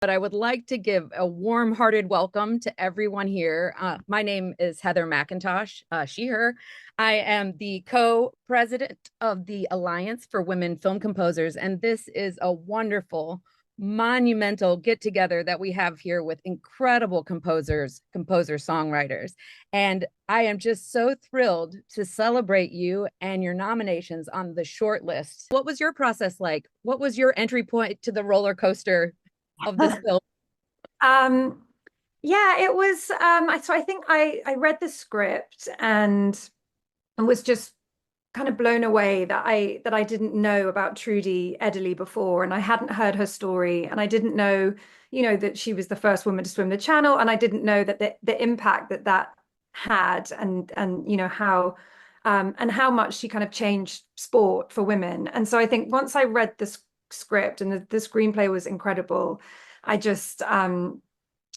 But I would like to give a warm-hearted welcome to everyone here. My name is Heather McIntosh, she, her. I am the co-president of the Alliance for Women Film Composers, and this is a wonderful, monumental get-together that we have here with incredible songwriters. And I am just so thrilled to celebrate you and your nominations on the short list. What was your process like? What was your entry point to the roller coaster of this film? Um, yeah, it was. So I think I read the script and was just kind of blown away that I didn't know about Trudy Edderly before, and I hadn't heard her story, and I didn't know, that she was the first woman to swim the channel, and I didn't know that the impact that that had, and how much she kind of changed sport for women. And so I think once I read the script and the screenplay was incredible, I just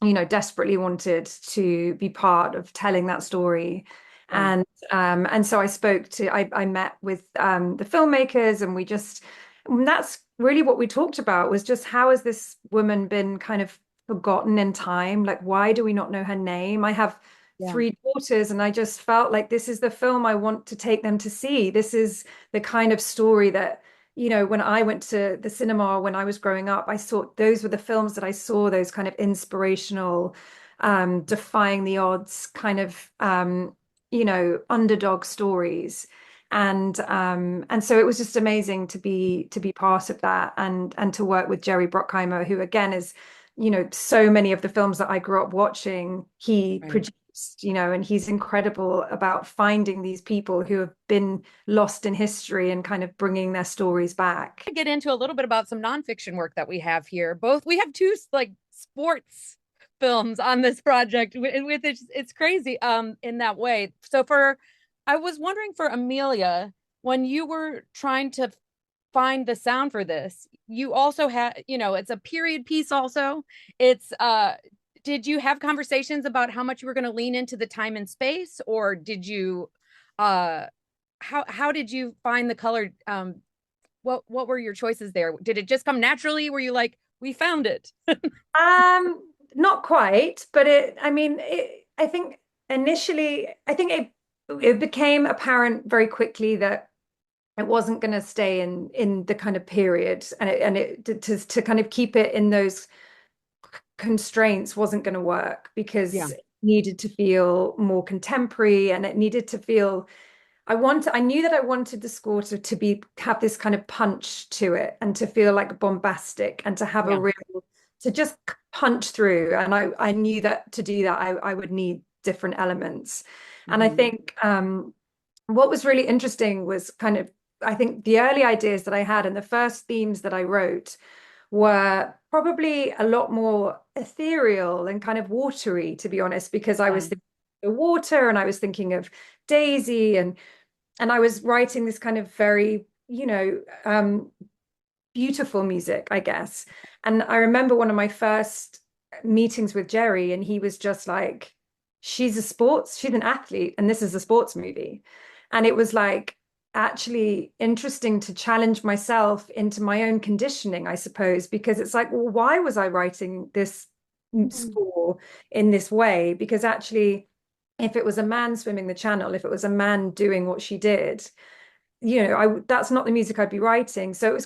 desperately wanted to be part of telling that story. Yeah. And so I met with the filmmakers, and and that's really what we talked about, was just how has this woman been kind of forgotten in time? Like, why do we not know her name? I have Yeah. three daughters, and I just felt like this is the film I want to take them to see. This is the kind of story that, when I went to the cinema when I was growing up, I saw those were the films that I saw, those kind of inspirational, defying the odds kind of, underdog stories. And so it was just amazing to be part of that, and to work with Jerry Bruckheimer, who again is, so many of the films that I grew up watching, he Right. produced, and he's incredible about finding these people who have been lost in history and kind of bringing their stories back. Get into a little bit about some nonfiction work that we have here. Both we have two like sports films on this project with it's crazy in that way. So for I was wondering for Amelia, when you were trying to find the sound for this, you also had, it's a period piece also. It's did you have conversations about how much you were going to lean into the time and space, or did you uh how did you find the color what were your choices there? Did it just come naturally? Were you like, we found it? Not quite, but I think initially, it became apparent very quickly that it wasn't going to stay in the kind of period, and it to kind of keep it in those constraints wasn't going to work, Yeah. because it needed to feel more contemporary, and it needed to feel I knew that I wanted the score to have this kind of punch to it, and to feel like bombastic, and to have a Yeah. real to just punch through. And I knew that to do that I would need different elements. And I Hmm. think what was really interesting was kind of, I think the early ideas that I had and the first themes that I wrote were probably a lot more ethereal and kind of watery, to be honest, because I Yeah. was thinking of the water, and I was thinking of Daisy, and I was writing this kind of very, beautiful music, I guess. And I remember one of my first meetings with Jerry, and he was just like, she's an athlete, and this is a sports movie. And it was like actually interesting to challenge myself into my own conditioning, I suppose, because it's like, well, why was I writing this score in this way? Because actually, if it was a man swimming the channel, if it was a man doing what she did, I that's not the music I'd be writing. So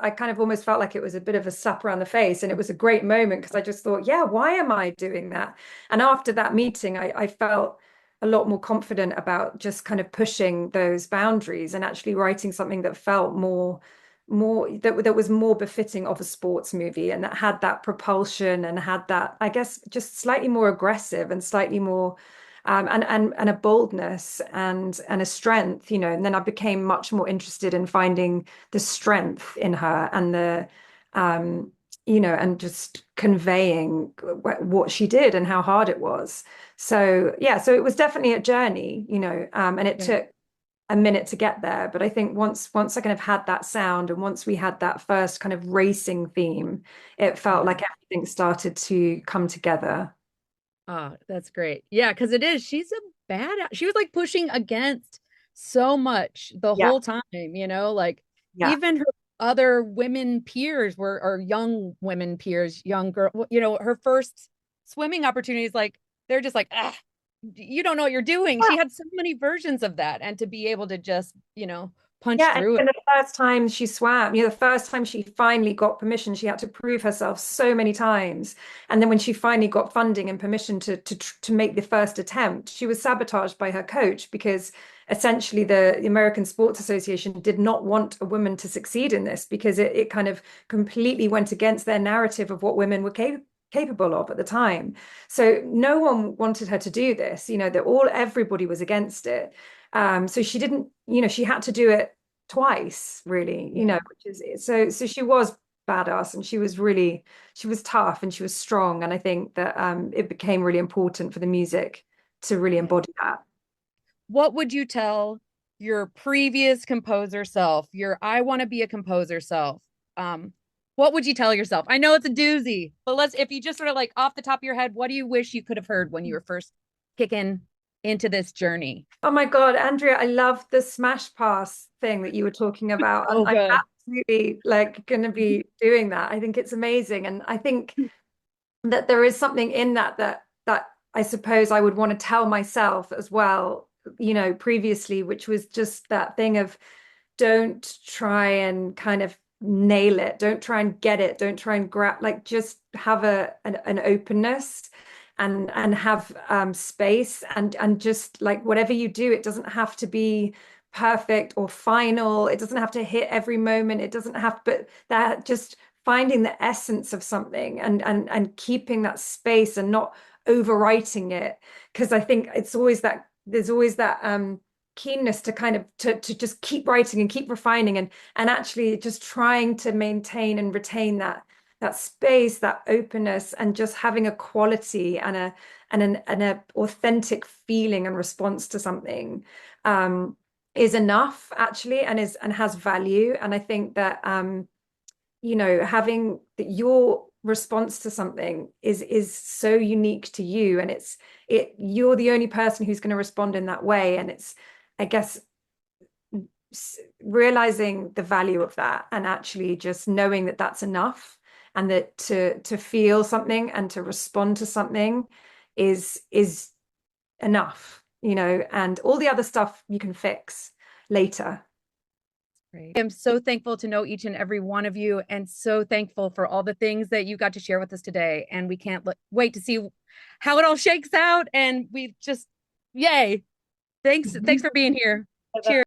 I kind of almost felt like it was a bit of a slap around the face, and it was a great moment, because I just thought, yeah, why am I doing that? And after that meeting, I felt a lot more confident about just kind of pushing those boundaries, and actually writing something that felt that was more befitting of a sports movie, and that had that propulsion, and had that, I guess, just slightly more aggressive, and slightly more and a boldness, and a strength, and then I became much more interested in finding the strength in her, and um, and just conveying what she did and how hard it was. So yeah, so it was definitely a journey, and it Yeah. took a minute to get there. But I think once I kind of had that sound, and once we had that first kind of racing theme, it felt Yeah. like everything started to come together. Oh, that's great. Yeah, because it is. She's a bad. She was like pushing against so much the Yeah, whole time, like yeah. even her. other women peers were, or young women peers, young girl, you know, her first swimming opportunities, like they're just like, ah, you don't know what you're doing. She had so many versions of that. And to be able to just, you know, punch Yeah, through it. and the first time she swam, the first time she finally got permission, she had to prove herself so many times. And then when she finally got funding and permission to make the first attempt, she was sabotaged by her coach because essentially the American Sports Association did not want a woman to succeed in this because it kind of completely went against their narrative of what women were capable of at the time. So no one wanted her to do this, everybody was against it. So she didn't, she had to do it twice, really, Yeah. which is so she was badass and she was tough and she was strong. And I think that it became really important for the music to really Yeah. embody that. What would you tell your previous composer self, your I want to be a composer self? Um, what would you tell yourself? I know it's a doozy, but let's, if you just sort of like off the top of your head, what do you wish you could have heard when you were first kicking into this journey? Oh my God, Andrea, I love the smash pass thing that you were talking about. And So I'm good. absolutely like going to be doing that. I think it's amazing. And I think that there is something in that I suppose I would want to tell myself as well, previously, which was just that thing of don't try and kind of nail it, don't try and get it, don't try and grab, like just have an openness and have space and just like whatever you do, it doesn't have to be perfect or final. It doesn't have to hit every moment. It doesn't have, but that just finding the essence of something and keeping that space and not overwriting it. Because I think it's always that there's always that keenness to kind of to just keep writing and keep refining and actually just trying to maintain and retain that space, that openness, and just having a quality and a authentic feeling and response to something is enough actually and has value. And I think that having that your response to something is so unique to you and you're the only person who's going to respond in that way. And it's, I guess, realizing the value of that and actually just knowing that that's enough and that to feel something and to respond to something is enough, and all the other stuff you can fix later. Great. I'm so thankful to know each and every one of you and so thankful for all the things that you got to share with us today. And we can't wait to see how it all shakes out. And we just, yay. Thanks. Thanks for being here. Cheers.